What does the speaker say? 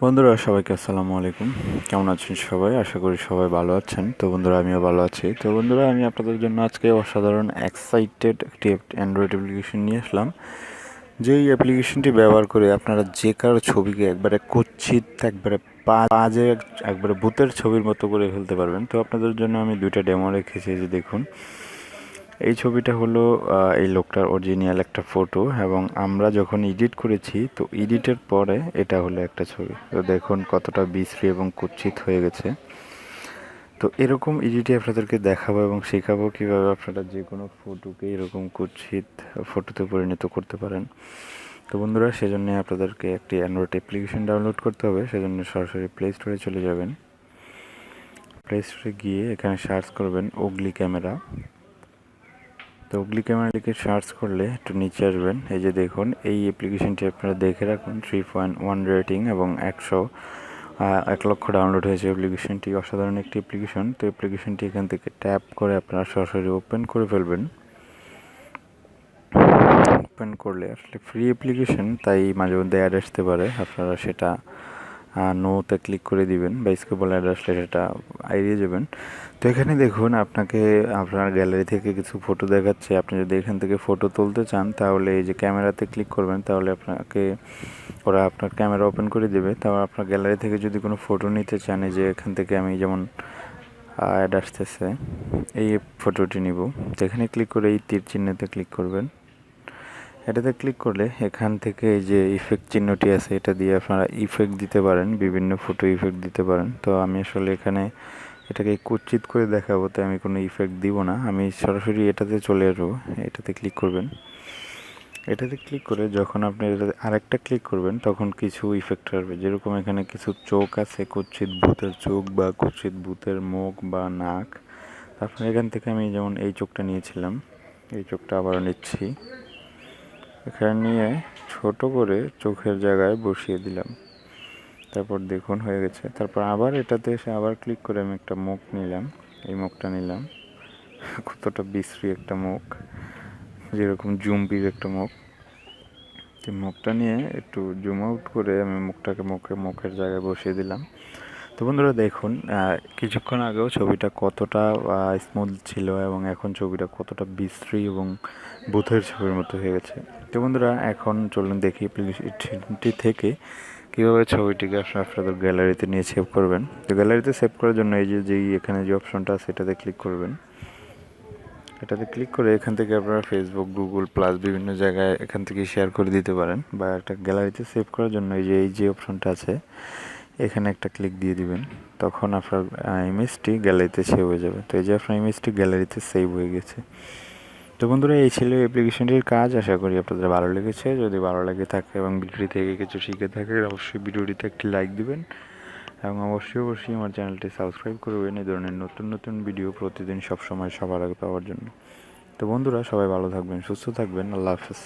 বন্ধুরা সবাইকে আসসালামু আলাইকুম। কেমন আছেন সবাই? আশা করি সবাই ভালো আছেন। তো বন্ধুরা আমিও ভালো আছি। তো বন্ধুরা আমি আপনাদের জন্য আজকে অসাধারণ এক্সাইটেড একটি অ্যান্ড্রয়েড অ্যাপ্লিকেশন নিয়ে আসলাম। যেই অ্যাপ্লিকেশনটি ব্যবহার করে আপনারা যে কারো ছবিকে একবারে কুৎসিত, একবারে বাজে, একবারে ভূতের ছবির মতো করে ফেলতে পারবেন। তো আপনাদের জন্য আমি দুইটা ডেমো রেখেছি, যে দেখুন। এই ছবিটা হলো এই লোকটার অরিজিনাল একটা ফটো, এবং আমরা যখন এডিট করেছি, তো এডিটের পরে এটা হলো একটা ছবি। তো দেখুন কতটা বিশ্রী এবং কুৎসিত হয়ে গেছে। তো এরকম এডিটে আপনাদেরকে দেখাবো এবং শেখাবো কীভাবে আপনারা যে কোনো ফটোকে এরকম কুৎসিত ফটোতে পরিণত করতে পারেন। তো বন্ধুরা, সেজন্য আপনাদেরকে একটি অ্যান্ড্রয়েড অ্যাপ্লিকেশন ডাউনলোড করতে হবে। সেজন্য সরাসরি প্লে স্টোরে চলে যাবেন। প্লে স্টোরে গিয়ে এখানে সার্চ করবেন ওগলি ক্যামেরা। তো ওগলি ক্যামেরা লিখে সার্চ করলে একটু নিচে আসবেন। এই যে দেখুন, এই অ্যাপ্লিকেশনটি আপনারা দেখে রাখুন। 3.1 রেটিং এবং 1 লক্ষ ডাউনলোড হয়েছে। অ্যাপ্লিকেশনটি অসাধারণ একটি অ্যাপ্লিকেশন। তো অ্যাপ্লিকেশনটি এখান থেকে ট্যাপ করে আপনারা সরাসরি ওপেন করে ফেলবেন। ওপেন করলে আসলে ফ্রি অ্যাপ্লিকেশন, তাই মাঝে মধ্যে অ্যাড আসতে পারে। আপনারা সেটা নোতে ক্লিক করে দিবেন, বা স্কেপল অ্যাড আসলে সেটা এড়িয়ে যাবেন। তো এখানে দেখুন, আপনাকে আপনার গ্যালারি থেকে কিছু ফটো দেখাচ্ছে। আপনি যদি এখান থেকে ফটো তুলতে চান, তাহলে এই যে ক্যামেরাতে ক্লিক করবেন, তাহলে ওরা আপনার ক্যামেরা ওপেন করে দেবে। তাও আপনার গ্যালারি থেকে যদি কোনো ফটো নিতে চান, এই যে এখান থেকে আমি যেমন অ্যাড আসতেছে, এই ফটোটি নিব। তো এখানে ক্লিক করে এই তীর চিহ্নতে ক্লিক করবেন। এটাতে ক্লিক করলে এখান থেকে এই যে ইফেক্ট চিহ্নটি আছে, এটা দিয়ে আপনারা ইফেক্ট দিতে পারেন, বিভিন্ন ফটো ইফেক্ট দিতে পারেন। তো আমি আসলে এখানে এটাকে কুৎসিত করে দেখাবো, তাই আমি কোনো ইফেক্ট দিব না। আমি সরাসরি এটাতে চলে আসবো। এটাতে ক্লিক করবেন। এটাতে ক্লিক করে যখন আপনি এটাতে আরেকটা ক্লিক করবেন, তখন কিছু ইফেক্ট আসবে। যেরকম এখানে কিছু চোখ আছে, কুৎসিত ভূতের চোখ বা কুৎসিত ভূতের মুখ বা নাক। তারপর এখান থেকে আমি যেমন এই চোখটা নিয়েছিলাম, এই চোখটা আবারও নিচ্ছি। এখানে নিয়ে ছোট করে চোখের জায়গায় বসিয়ে দিলাম। তারপর দেখুন হয়ে গেছে। তারপর আবার এটাতে এসে আবার ক্লিক করে আমি একটা মুখ নিলাম। এই মুখটা নিলাম। কতটা বিশ্রী একটা মুখ, যেরকম জুম্বির একটা মুখ। এই মুখটা নিয়ে একটু জুম আউট করে আমি মুখটাকে মুখের জায়গায় বসিয়ে দিলাম। তো বন্ধুরা দেখুন, কিছুক্ষণ আগেও ছবিটা কতটা স্মুথ ছিল, এবং এখন ছবিটা কতটা বিশ্রী এবং ভূতের ছবির মতো হয়ে গেছে। তো বন্ধুরা, এখন চলুন দেখি অ্যাপ্লিকেশনটি থেকে কীভাবে ছবিটিকে আপনাদের গ্যালারিতে নিয়ে সেভ করবেন। তো গ্যালারিতে সেভ করার জন্য এই যে এখানে যে অপশনটা আছে, এটাতে ক্লিক করবেন। এটাতে ক্লিক করে এখান থেকে আপনারা ফেসবুক, গুগল প্লাস বিভিন্ন জায়গায় এখান থেকে শেয়ার করে দিতে পারেন। বা একটা গ্যালারিতে সেভ করার জন্য এই যে অপশনটা আছে, এখানে একটা ক্লিক দিয়ে দিবেন। তখন আপনার ইমেজটি গ্যালারিতে সেভ হয়ে যাবে। তো এই যে আপনার ইমেজটি গ্যালারিতে সেভ হয়ে গেছে। তো বন্ধুরা, এই ছিল অ্যাপ্লিকেশনটির কাজ। আশা করি আপনাদের ভালো লেগেছে। যদি ভালো লেগে থাকে এবং ভিডিওটি থেকে কিছু শিখে থাকে, অবশ্যই ভিডিওটিতে একটি লাইক দিবেন, এবং অবশ্যই আমার চ্যানেলটি সাবস্ক্রাইব করবেন এই ধরনের নতুন নতুন ভিডিও প্রতিদিন সবসময় সবার আগে পাওয়ার জন্য। তো বন্ধুরা, সবাই ভালো থাকবেন, সুস্থ থাকবেন। আল্লাহ হাফেজ।